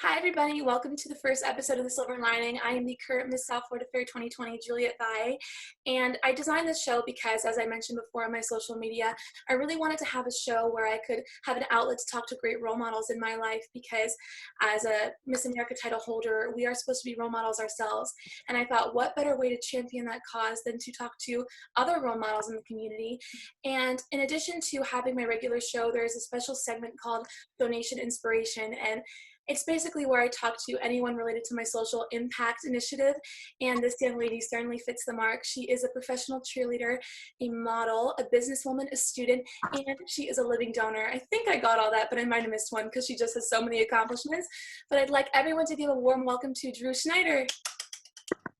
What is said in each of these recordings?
Hi, everybody. Welcome to the first episode of The Silver Lining. I am the current Miss South Florida Fair 2020, Juliette Valle, and I designed this show because, as I mentioned before on my social media, I really wanted to have a show where I could have an outlet to talk to great role models in my life because as a Miss America title holder, we are supposed to be role models ourselves, and I thought, what better way to champion that cause than to talk to other role models in the community. And in addition to having my regular show, there is a special segment called Donation Inspiration, and it's basically where I talk to anyone related to my social impact initiative, and this young lady certainly fits the mark. She is a professional cheerleader, a model, a businesswoman, a student, and she is a living donor. I think I got all that, but I might have missed one because she just has so many accomplishments. But I'd like everyone to give a warm welcome to Schneider.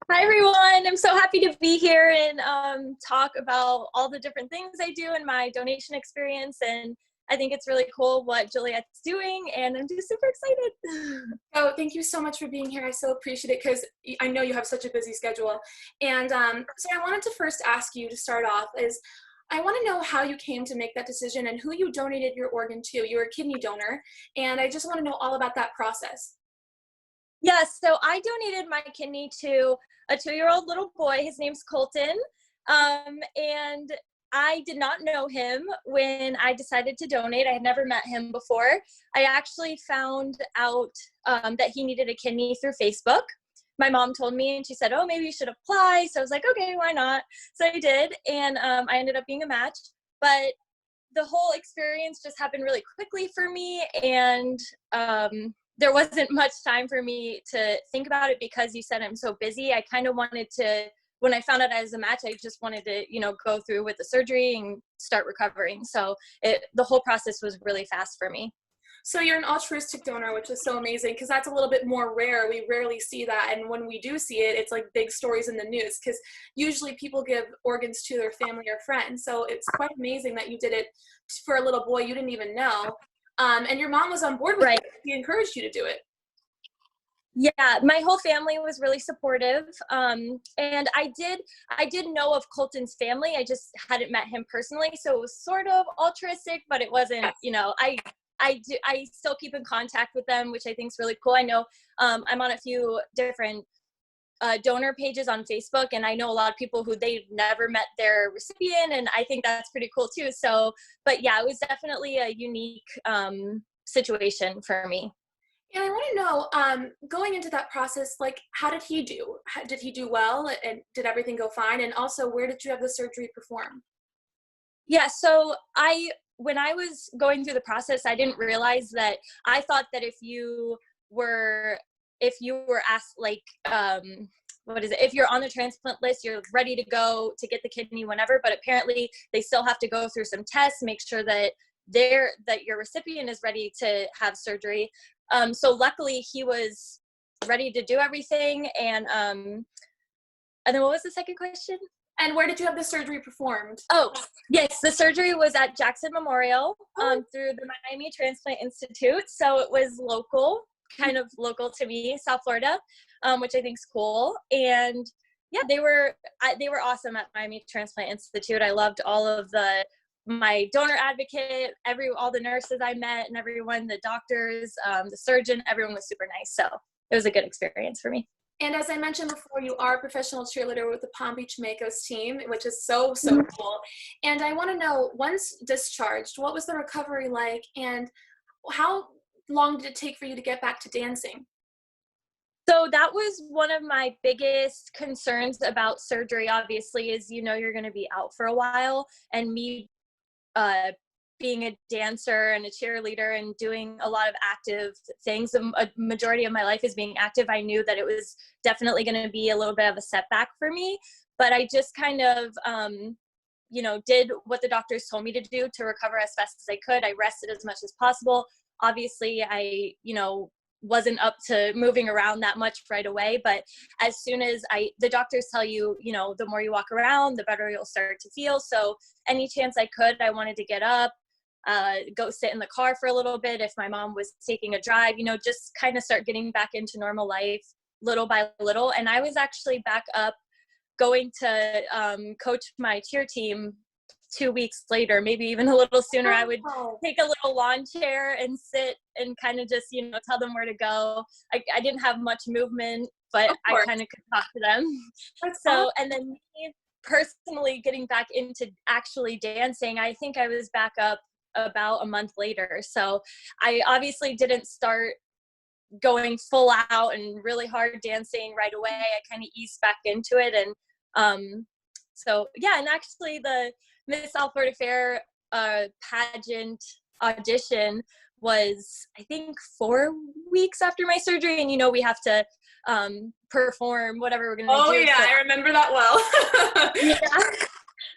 Hi everyone, I'm so happy to be here and talk about all the different things I do in my donation experience, and I think it's really cool what Juliette's doing, and I'm just super excited. Oh, thank you so much for being here. I so appreciate it because I know you have such a busy schedule. And so I wanted to first ask you to start off is, I want to know how you came to make that decision and who you donated your organ to. You're a kidney donor, and I just want to know all about that process. Yeah, so I donated my kidney to a 2-year-old little boy. His name's Colton, and I did not know him when I decided to donate. I had never met him before. I actually found out that he needed a kidney through Facebook. My mom told me, and she said, oh, maybe you should apply. So I was like, okay, why not? So I did, and I ended up being a match. But the whole experience just happened really quickly for me, and there wasn't much time for me to think about it because you said I'm so busy. I kind of wanted to, when I found out I was a match, I just wanted to, go through with the surgery and start recovering. So the whole process was really fast for me. So you're an altruistic donor, which is so amazing because that's a little bit more rare. We rarely see that. And when we do see it, it's like big stories in the news because usually people give organs to their family or friends. So it's quite amazing that you did it for a little boy you didn't even know. And your mom was on board with Right. it. She encouraged you to do it. Yeah, my whole family was really supportive. And I did know of Colton's family. I just hadn't met him personally. So it was sort of altruistic, but it wasn't, I still keep in contact with them, which I think is really cool. I know I'm on a few different donor pages on Facebook, and I know a lot of people who they've never met their recipient, and I think that's pretty cool too. So, but yeah, it was definitely a unique situation for me. And I want to know, going into that process, like, how did he do? Did he do well? And did everything go fine? And also, where did you have the surgery performed? Yeah, so when I was going through the process, I didn't realize that. I thought that if you were asked, like, what is it? If you're on the transplant list, you're ready to go to get the kidney whenever, but apparently they still have to go through some tests, make sure that your recipient is ready to have surgery. So luckily he was ready to do everything. And then what was the second question? And where did you have the surgery performed? Oh, yes, the surgery was at Jackson Memorial through the Miami Transplant Institute. So it was local, kind of local to me, South Florida, which I think is cool. And yeah, they were awesome at Miami Transplant Institute. I loved all of my donor advocate, all the nurses I met and everyone, the doctors, the surgeon, everyone was super nice. So it was a good experience for me. And as I mentioned before, you are a professional cheerleader with the Palm Beach Makos team, which is so, so cool. And I want to know, once discharged, what was the recovery like, and how long did it take for you to get back to dancing? So that was one of my biggest concerns about surgery, obviously, is, you're going to be out for a while. And me being a dancer and a cheerleader and doing a lot of active things, a majority of my life is being active, I knew that it was definitely going to be a little bit of a setback for me. But I just kind of, did what the doctors told me to do to recover as fast as I could. I rested as much as possible. Obviously, I, wasn't up to moving around that much right away, but as soon as the doctors tell you, the more you walk around, the better you'll start to feel. So any chance I could, I wanted to get up, go sit in the car for a little bit. If my mom was taking a drive, just kind of start getting back into normal life little by little. And I was actually back up going to coach my cheer team 2 weeks later, maybe even a little sooner. I would Oh, take a little lawn chair and sit and kind of just, tell them where to go. I didn't have much movement, but of I course. kind of could talk to them. That's awesome. So, and then me personally getting back into actually dancing, I think I was back up about a month later. So I obviously didn't start going full out and really hard dancing right away. I kind of eased back into it. And so, yeah, and actually the Miss South Florida Fair pageant audition was, I think, 4 weeks after my surgery. And, we have to perform whatever we're going to Oh, do. yeah, So, I remember that well. yeah,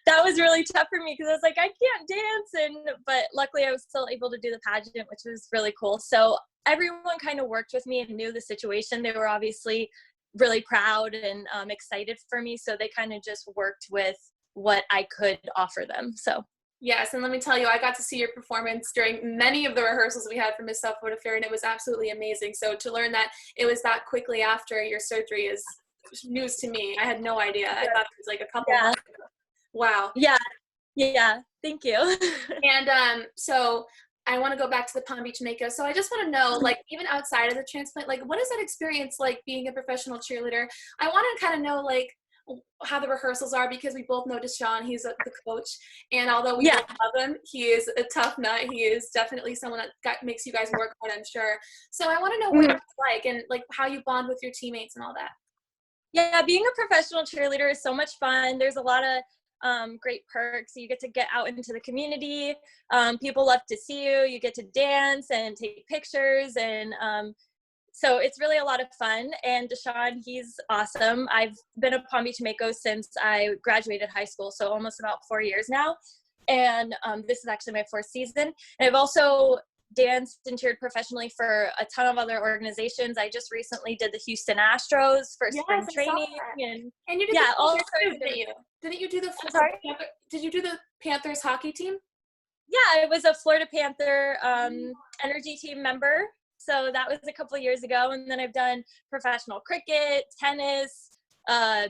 that was really tough for me because I was like, I can't dance. But luckily I was still able to do the pageant, which was really cool. So everyone kind of worked with me and knew the situation. They were obviously really proud and excited for me. So they kind of just worked with what I could offer them. So. Yes, and let me tell you, I got to see your performance during many of the rehearsals we had for Miss South Florida Fair, and it was absolutely amazing. So to learn that it was that quickly after your surgery is news to me. I had no idea. I thought it was like a couple Yeah. months ago. Wow. Yeah. Thank you. And so I want to go back to the Palm Beach Mako. So I just want to know, like, even outside of the transplant, like, what is that experience like being a professional cheerleader? I want to kind of know, like, how the rehearsals are, because we both know Deshaun, he's the coach, and although we both love him, he is a tough nut. He is definitely someone that makes you guys work hard, I'm sure. So I want to know what it's like and like how you bond with your teammates and all that. Yeah, being a professional cheerleader is so much fun. There's a lot of great perks. You get to get out into the community. People love to see you. You get to dance and take pictures, and so it's really a lot of fun. And Deshaun, he's awesome. I've been a Palm Beach Mako since I graduated high school, so almost about 4 years now. And this is actually my 4th season. And I've also danced and cheered professionally for a ton of other organizations. I just recently did the Houston Astros for spring training. And you did all Panthers, didn't you? Didn't you do the Did you do the Panthers hockey team? Yeah, I was a Florida Panther energy team member. So that was a couple of years ago. And then I've done professional cricket, tennis,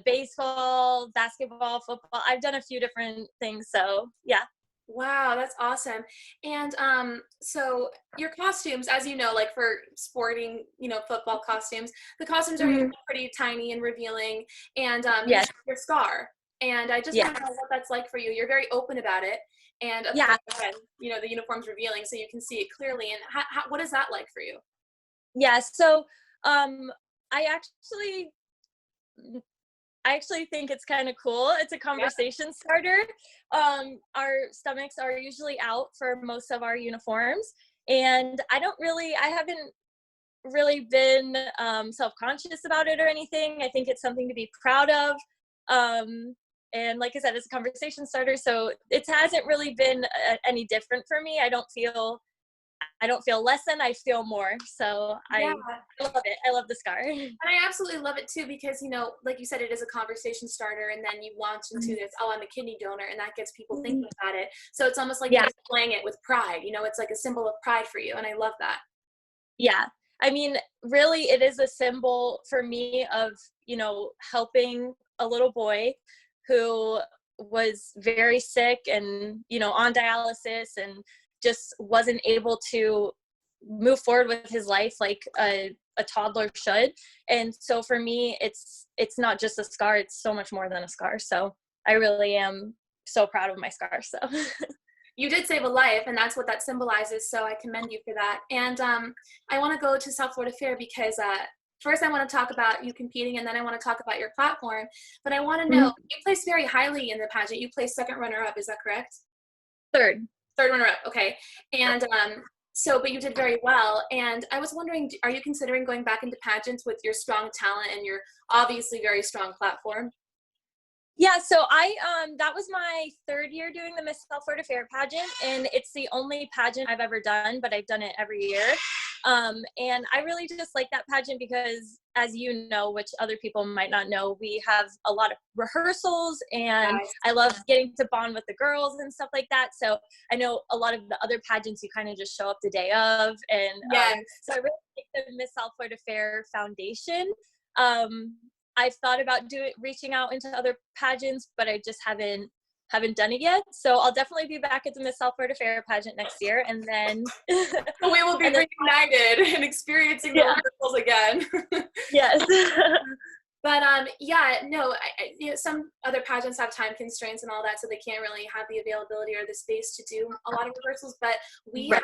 baseball, basketball, football. I've done a few different things. So yeah. Wow, that's awesome. And so your costumes, as you know, like for sporting, football costumes, the costumes are usually pretty tiny and revealing, and you have your scar. And I just want to know what that's like for you. You're very open about it. And of course, again, the uniform's revealing, so you can see it clearly. And what is that like for you? Yeah, so I actually think it's kind of cool. It's a conversation starter. Our stomachs are usually out for most of our uniforms, and I haven't really been self-conscious about it or anything. I think it's something to be proud of. And like I said, it's a conversation starter, so it hasn't really been any different for me. I don't feel less than, I feel more. So I love it. I love the scar. And I absolutely love it too, because, like you said, it is a conversation starter, and then you launch into this, oh, I'm a kidney donor, and that gets people thinking about it. So it's almost like you're displaying it with pride. It's like a symbol of pride for you, and I love that. Yeah. I mean, really, it is a symbol for me of, helping a little boy who was very sick and, on dialysis and just wasn't able to move forward with his life like a toddler should. And so for me, it's not just a scar, it's so much more than a scar. So I really am so proud of my scar. So you did save a life, and that's what that symbolizes. So I commend you for that. And I want to go to South Florida Fair because first I want to talk about you competing, and then I want to talk about your platform. But I want to know, you placed very highly in the pageant. You placed 2nd runner-up, is that correct? 3rd runner-up, okay. And but you did very well. And I was wondering, are you considering going back into pageants with your strong talent and your obviously very strong platform? Yeah, so that was my 3rd year doing the Miss South Florida Fair pageant, and it's the only pageant I've ever done, but I've done it every year. And I really just like that pageant because, as you know, which other people might not know, we have a lot of rehearsals, and I love getting to bond with the girls and stuff like that. So I know a lot of the other pageants, you kind of just show up the day of, and so I really like the Miss South Florida Fair Foundation. I've thought about reaching out into other pageants, but I just haven't haven't done it yet. So I'll definitely be back at the Miss South Florida Fair pageant next year, and then So we will be reunited and experiencing the rehearsals again. Yes. But yeah, no, some other pageants have time constraints and all that, so they can't really have the availability or the space to do a lot of rehearsals. But we had,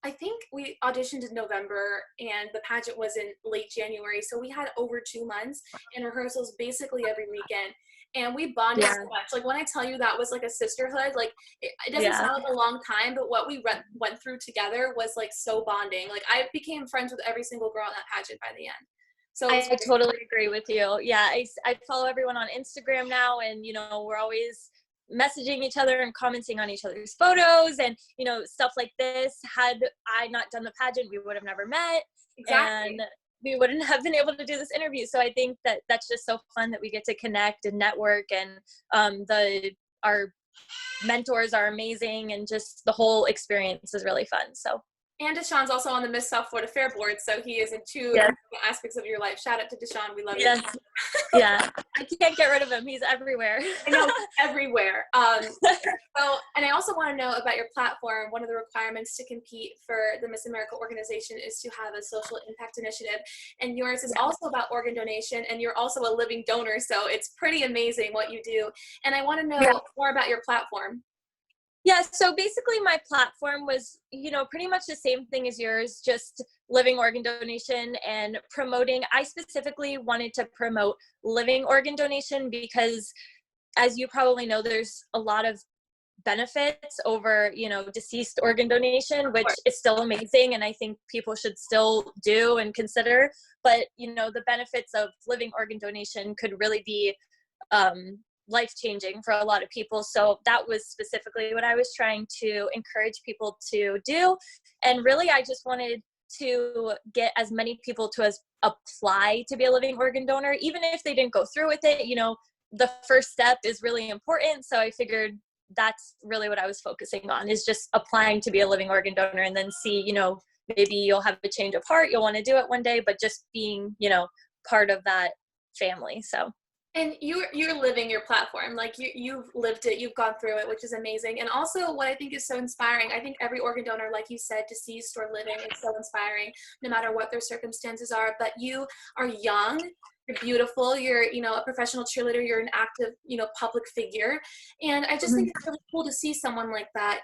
I think we auditioned in November and the pageant was in late January, so we had over 2 months and rehearsals basically every weekend. And we bonded so much. Like when I tell you that was like a sisterhood, like it doesn't sound like a long time, but what we went through together was like so bonding. Like I became friends with every single girl in that pageant by the end. So I totally agree with you. Yeah, I follow everyone on Instagram now, and we're always messaging each other and commenting on each other's photos, and stuff like this. Had I not done the pageant, we would have never met. Exactly. And we wouldn't have been able to do this interview. So I think that that's just so fun that we get to connect and network, and our mentors are amazing, and just the whole experience is really fun. So. And Deshaun's also on the Miss South Florida Fair board, so he is in two aspects of your life. Shout out to Deshaun, we love you. Yeah, I can't get rid of him. He's everywhere. I know, everywhere. So, and I also want to know about your platform. One of the requirements to compete for the Miss America organization is to have a social impact initiative, and yours is also about organ donation, and you're also a living donor, so it's pretty amazing what you do. And I want to know more about your platform. Yeah, so basically my platform was, pretty much the same thing as yours, just living organ donation and promoting. I specifically wanted to promote living organ donation because, as you probably know, there's a lot of benefits over, deceased organ donation, which is still amazing, and I think people should still do and consider. But, the benefits of living organ donation could really be life-changing for a lot of people. So that was specifically what I was trying to encourage people to do. And really, I just wanted to get as many people to apply to be a living organ donor, even if they didn't go through with it. The first step is really important. So I figured that's really what I was focusing on, is just applying to be a living organ donor, and then see, maybe you'll have a change of heart, you'll want to do it one day, but just being, part of that family. So. And you're living your platform, like you've lived it, you've gone through it, which is amazing. And also what I think is so inspiring, I think every organ donor, like you said, deceased or living, is so inspiring, no matter what their circumstances are. But you are young, you're beautiful, you're a professional cheerleader, you're an active public figure, and I just think it's really cool to see someone like that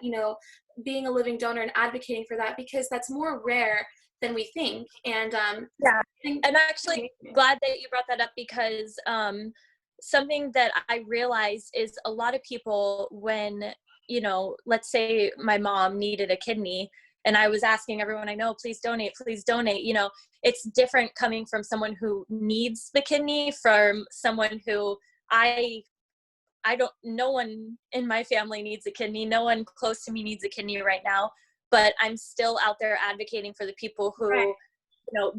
being a living donor and advocating for that, because that's more rare than we think. And I'm actually glad that you brought that up, because something that I realized is a lot of people, when let's say my mom needed a kidney and I was asking everyone I know, please donate, it's different coming from someone who needs the kidney from someone who no one in my family needs a kidney. No one close to me needs a kidney right now, but I'm still out there advocating for the people who,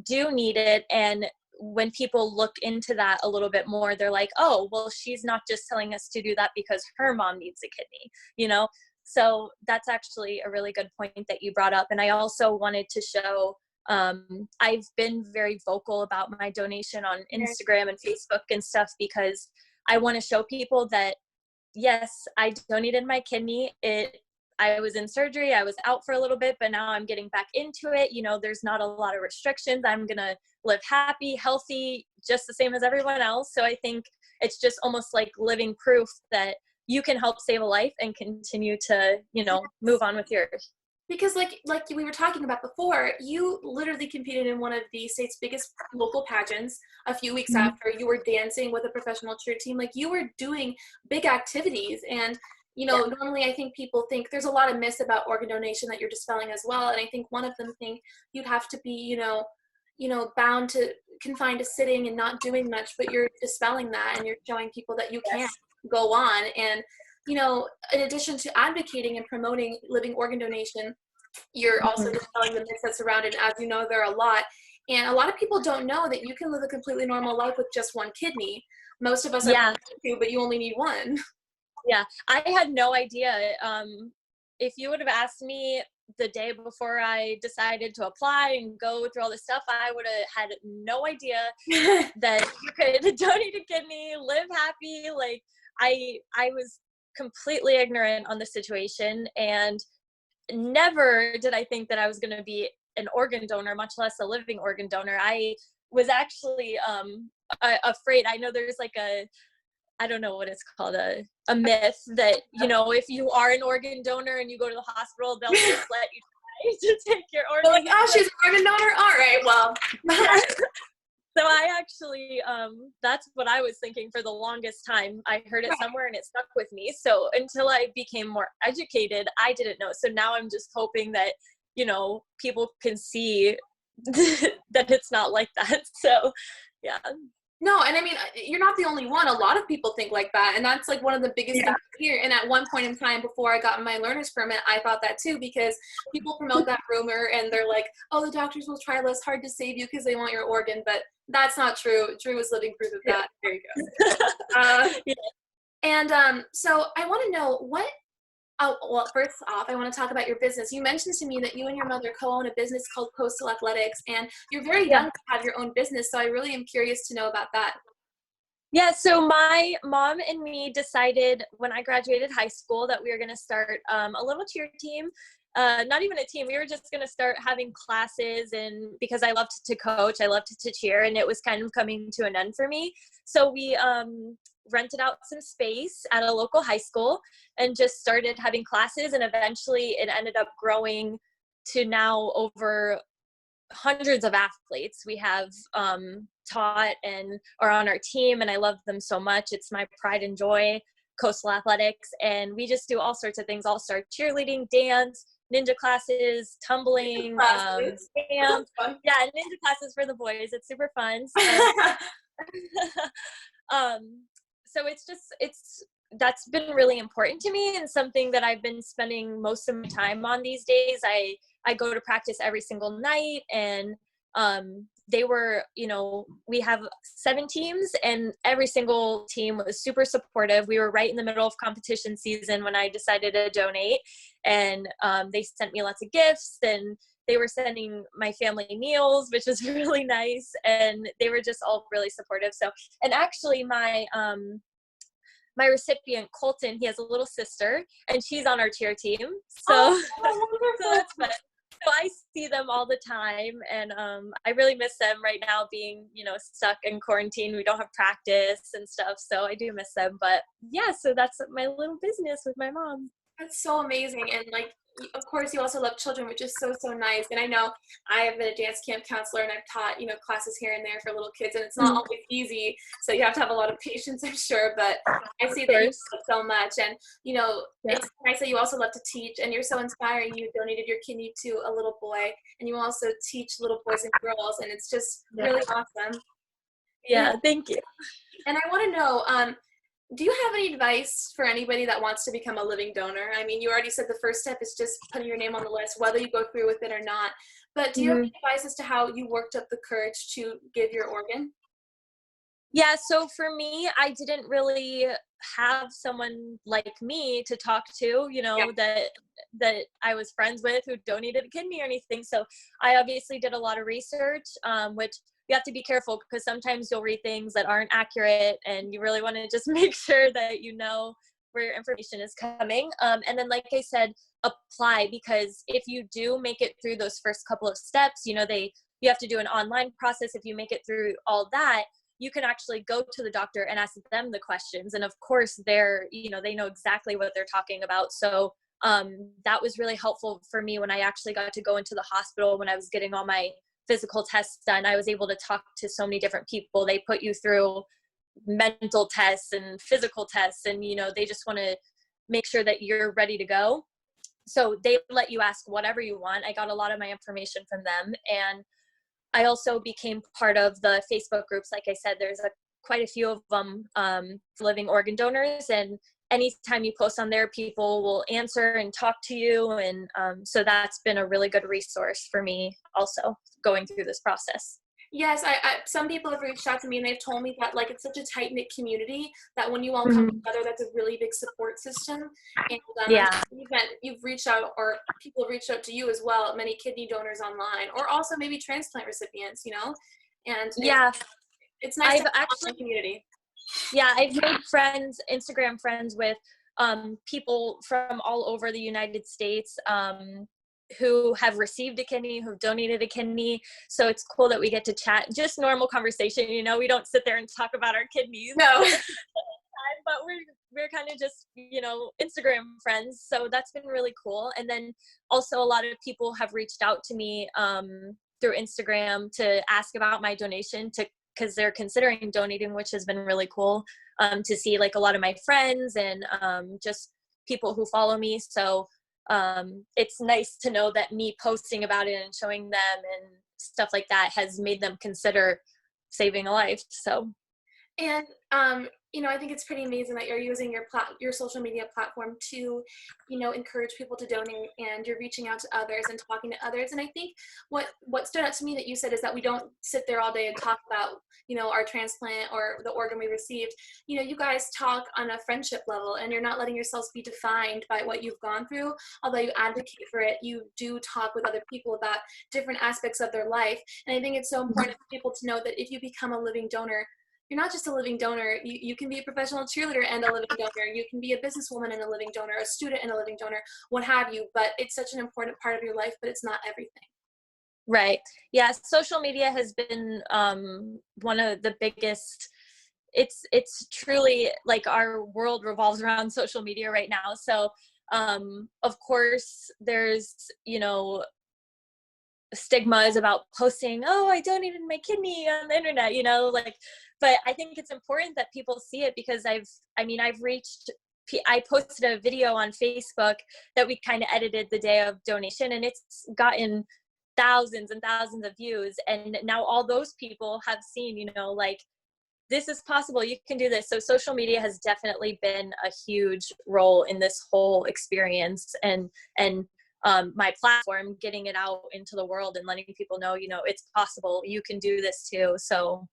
do need it. And when people look into that a little bit more, they're like, oh, well, she's not just telling us to do that because her mom needs a kidney, So that's actually a really good point that you brought up. And I also wanted to show, I've been very vocal about my donation on Instagram and Facebook and stuff, because I want to show people that, yes, I donated my kidney. I was in surgery, I was out for a little bit, but now I'm getting back into it. There's not a lot of restrictions. I'm going to live happy, healthy, just the same as everyone else. So I think it's just almost like living proof that you can help save a life and continue to, move on with yours. Because like we were talking about before, you literally competed in one of the state's biggest local pageants a few weeks after. You were dancing with a professional cheer team. Like, you were doing big activities. And normally I think people think there's a lot of myths about organ donation that you're dispelling as well. And I think one of them think you'd have to be, bound to confined to sitting and not doing much, but you're dispelling that, and you're showing people that you can go on. And, in addition to advocating and promoting living organ donation, you're also dispelling the myths that surround it. As you know, there are a lot. And a lot of people don't know that you can live a completely normal life with just one kidney. Most of us are two, but you only need one. Yeah, I had no idea. If you would have asked me the day before I decided to apply and go through all this stuff, I would have had no idea that you could donate a kidney, live happy. Like, I was completely ignorant on the situation, and never did I think that I was going to be an organ donor, much less a living organ donor. I was actually afraid. I know there's like I don't know what it's called, a myth that, you know, if you are an organ donor and you go to the hospital, they'll just let you try to take your organ. They're like, oh, she's an organ donor? All right, well. Yeah. So I actually, that's what I was thinking for the longest time. I heard it somewhere and it stuck with me. So until I became more educated, I didn't know. So now I'm just hoping that, you know, people can see that it's not like that. So, yeah. No, and I mean, you're not the only one. A lot of people think like that, and that's like one of the biggest things here. And at one point in time, before I got my learner's permit, I thought that too, because people promote that rumor, and they're like, "Oh, the doctors will try less hard to save you because they want your organ," but that's not true. Drew is living proof of that. There you go. And so I want to know what. Oh, well, first off, I want to talk about your business. You mentioned to me that you and your mother co-own a business called Coastal Athletics, and you're very young to have your own business, so I really am curious to know about that. Yeah, so my mom and me decided when I graduated high school that we were going to start a little cheer team. Not even a team. We were just going to start having classes, and because I loved to coach, I loved to cheer, and it was kind of coming to an end for me. So we rented out some space at a local high school and just started having classes, and eventually it ended up growing to now over hundreds of athletes we have taught and are on our team, and I love them so much. It's my pride and joy, Coastal Athletics, and we just do all sorts of things, all-star cheerleading, dance, ninja classes, tumbling, camp. Yeah, ninja classes for the boys. It's super fun. So that's been really important to me, and something that I've been spending most of my time on these days. I go to practice every single night, and they were, you know, we have 7 teams, and every single team was super supportive. We were right in the middle of competition season when I decided to donate, and they sent me lots of gifts, and they were sending my family meals, which was really nice, and they were just all really supportive. So, and actually my recipient, Colton, he has a little sister, and she's on our cheer team. So, so that's fun. So I see them all the time, and I really miss them right now, being, you know, stuck in quarantine. We don't have practice and stuff, so I do miss them. But yeah, so that's my little business with my mom. That's so amazing. And like, of course, you also love children, which is so, so nice. And I know I have been a dance camp counselor, and I've taught, you know, classes here and there for little kids, and it's not always easy. So you have to have a lot of patience, I'm sure, but I see that you love it so much. And, you know, it's nice that you also love to teach, and you're so inspiring. You donated your kidney to a little boy, and you also teach little boys and girls, and it's just really awesome. Yeah, thank you. And I want to know, do you have any advice for anybody that wants to become a living donor? I mean, you already said the first step is just putting your name on the list, whether you go through with it or not. But do you have any advice as to how you worked up the courage to give your organ? Yeah, so for me, I didn't really have someone like me to talk to, you know, that I was friends with who donated a kidney or anything. So I obviously did a lot of research, which you have to be careful, because sometimes you'll read things that aren't accurate, and you really want to just make sure that you know where your information is coming. And then, like I said, apply, because if you do make it through those first couple of steps, you know, you have to do an online process. If you make it through all that, you can actually go to the doctor and ask them the questions. And of course, you know, they know exactly what they're talking about. So that was really helpful for me when I actually got to go into the hospital when I was getting all my physical tests done. I was able to talk to so many different people. They put you through mental tests and physical tests, and, you know, they just want to make sure that you're ready to go. So they let you ask whatever you want. I got a lot of my information from them, and I also became part of the Facebook groups. Like I said, there's quite a few of them, living organ donors, and anytime you post on there, people will answer and talk to you. And so that's been a really good resource for me also going through this process. Yes, some people have reached out to me, and they've told me that, like, it's such a tight-knit community that when you all come together, that's a really big support system. And you've reached out, or people have reached out to you as well, many kidney donors online, or also maybe transplant recipients, you know? And it's nice to have a community. Yeah, I've made friends, Instagram friends with people from all over the United States who have received a kidney, who've donated a kidney. So it's cool that we get to chat, just normal conversation. You know, we don't sit there and talk about our kidneys. No. But we're kind of just, you know, Instagram friends. So that's been really cool. And then also a lot of people have reached out to me through Instagram to ask about my donation, because they're considering donating, which has been really cool to see, like, a lot of my friends and just people who follow me. So it's nice to know that me posting about it and showing them and stuff like that has made them consider saving a life. So. And, you know, I think it's pretty amazing that you're using your social media platform to, you know, encourage people to donate, and you're reaching out to others and talking to others. And I think what stood out to me that you said is that we don't sit there all day and talk about, you know, our transplant or the organ we received. You know, you guys talk on a friendship level, and you're not letting yourselves be defined by what you've gone through. Although you advocate for it, you do talk with other people about different aspects of their life. And I think it's so important for people to know that if you become a living donor, you're not just a living donor. You can be a professional cheerleader and a living donor. You can be a businesswoman and a living donor, a student and a living donor, what have you. But it's such an important part of your life, but it's not everything. Right. Yeah. Social media has been one of the biggest. It's truly, like, our world revolves around social media right now. So, of course, there's, you know, stigmas about posting, oh, I donated my kidney on the internet, you know, like, but I think it's important that people see it, because I posted a video on Facebook that we kind of edited the day of donation, and it's gotten thousands and thousands of views. And now all those people have seen, you know, like, this is possible, you can do this. So social media has definitely been a huge role in this whole experience, and my platform, getting it out into the world and letting people know, you know, it's possible, you can do this too. So.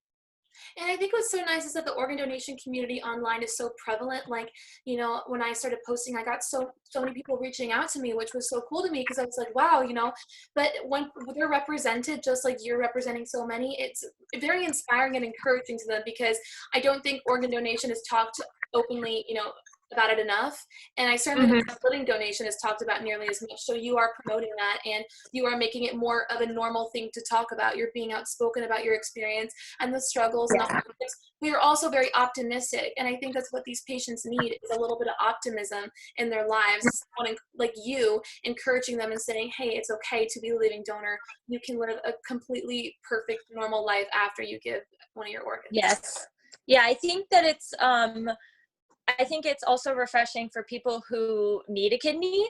And I think what's so nice is that the organ donation community online is so prevalent. Like, you know, when I started posting, I got so many people reaching out to me, which was so cool to me, because I was like, wow, you know, but when they're represented just like you're representing so many, it's very inspiring and encouraging to them, because I don't think organ donation is talked openly, you know, about it enough. And I certainly don't think living donation is talked about nearly as much. So you are promoting that, and you are making it more of a normal thing to talk about. You're being outspoken about your experience and the struggles. Yeah. And all this. We are also very optimistic. And I think that's what these patients need, is a little bit of optimism in their lives. Someone like you encouraging them and saying, hey, it's okay to be a living donor. You can live a completely perfect, normal life after you give one of your organs. Yes. Yeah, I think that I think it's also refreshing for people who need a kidney,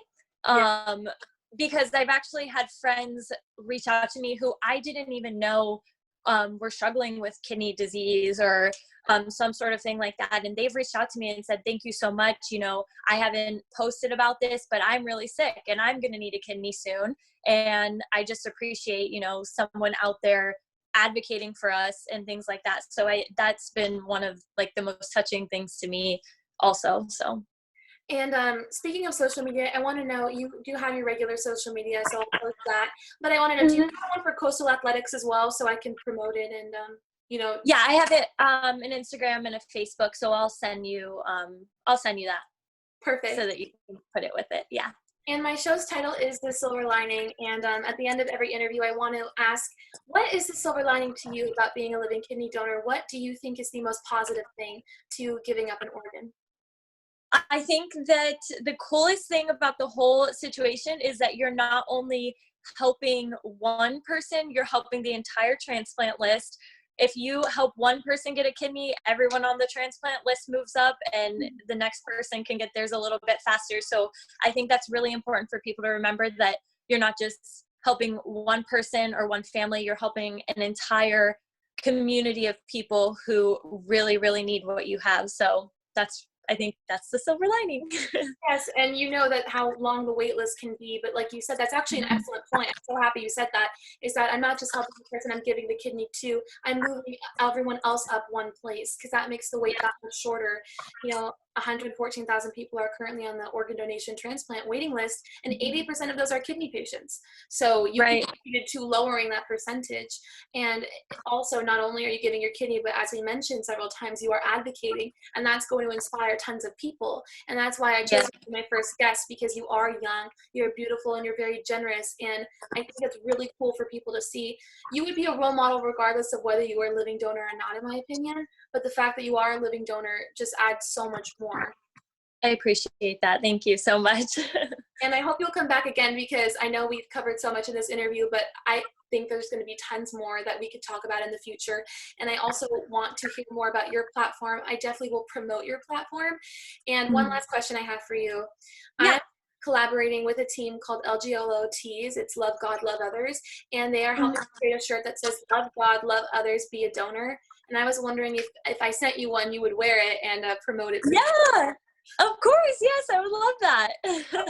because I've actually had friends reach out to me who I didn't even know were struggling with kidney disease or some sort of thing like that. And they've reached out to me and said, thank you so much. You know, I haven't posted about this, but I'm really sick and I'm going to need a kidney soon. And I just appreciate, you know, someone out there advocating for us and things like that. So that's been one of, like, the most touching things to me also. So. And speaking of social media, I want to know, you do have your regular social media, so I'll post that. But I want to know, do you have one for Coastal Athletics as well, so I can promote it and, you know? Yeah, I have it an Instagram and a Facebook, so I'll send you that. Perfect. So that you can put it with it. Yeah. And my show's title is The Silver Lining. And at the end of every interview, I want to ask, what is the silver lining to you about being a living kidney donor? What do you think is the most positive thing to giving up an organ? I think that the coolest thing about the whole situation is that you're not only helping one person, you're helping the entire transplant list. If you help one person get a kidney, everyone on the transplant list moves up, and the next person can get theirs a little bit faster. So I think that's really important for people to remember, that you're not just helping one person or one family, you're helping an entire community of people who really, really need what you have. So I think that's the silver lining. Yes, and you know that how long the wait list can be, but like you said, that's actually an excellent point. I'm so happy you said that, is that I'm not just helping the person I'm giving the kidney to, I'm moving everyone else up one place, because that makes the wait that much shorter. You know, 114,000 people are currently on the organ donation transplant waiting list, and 80% of those are kidney patients. So you Right. contributed to lowering that percentage. And also, not only are you giving your kidney, but as we mentioned several times, you are advocating, and that's going to inspire tons of people. And that's why I chose you to be my first guest, because you are young, you're beautiful, and you're very generous. And I think it's really cool for people to see. You would be a role model regardless of whether you are a living donor or not, in my opinion. But the fact that you are a living donor just adds so much more. I appreciate that. Thank you so much. And I hope you'll come back again, because I know we've covered so much in this interview, but I think there's going to be tons more that we could talk about in the future. And I also want to hear more about your platform. I definitely will promote your platform. And one last question I have for you. Yeah. I'm collaborating with a team called LGLOTs. It's Love God, Love Others. And they are helping create a shirt that says, Love God, Love Others, Be a Donor. And I was wondering if I sent you one, you would wear it and promote it. Yeah. Of course, yes, I would love that.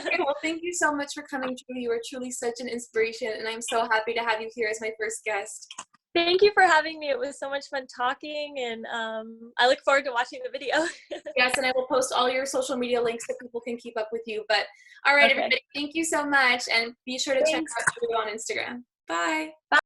Okay, well, thank you so much for coming, Julie. You are truly such an inspiration, and I'm so happy to have you here as my first guest. Thank you for having me. It was so much fun talking, and I look forward to watching the video. Yes, and I will post all your social media links so people can keep up with you. But all right, everybody, thank you so much, and be sure to check out Julie on Instagram. Bye. Bye.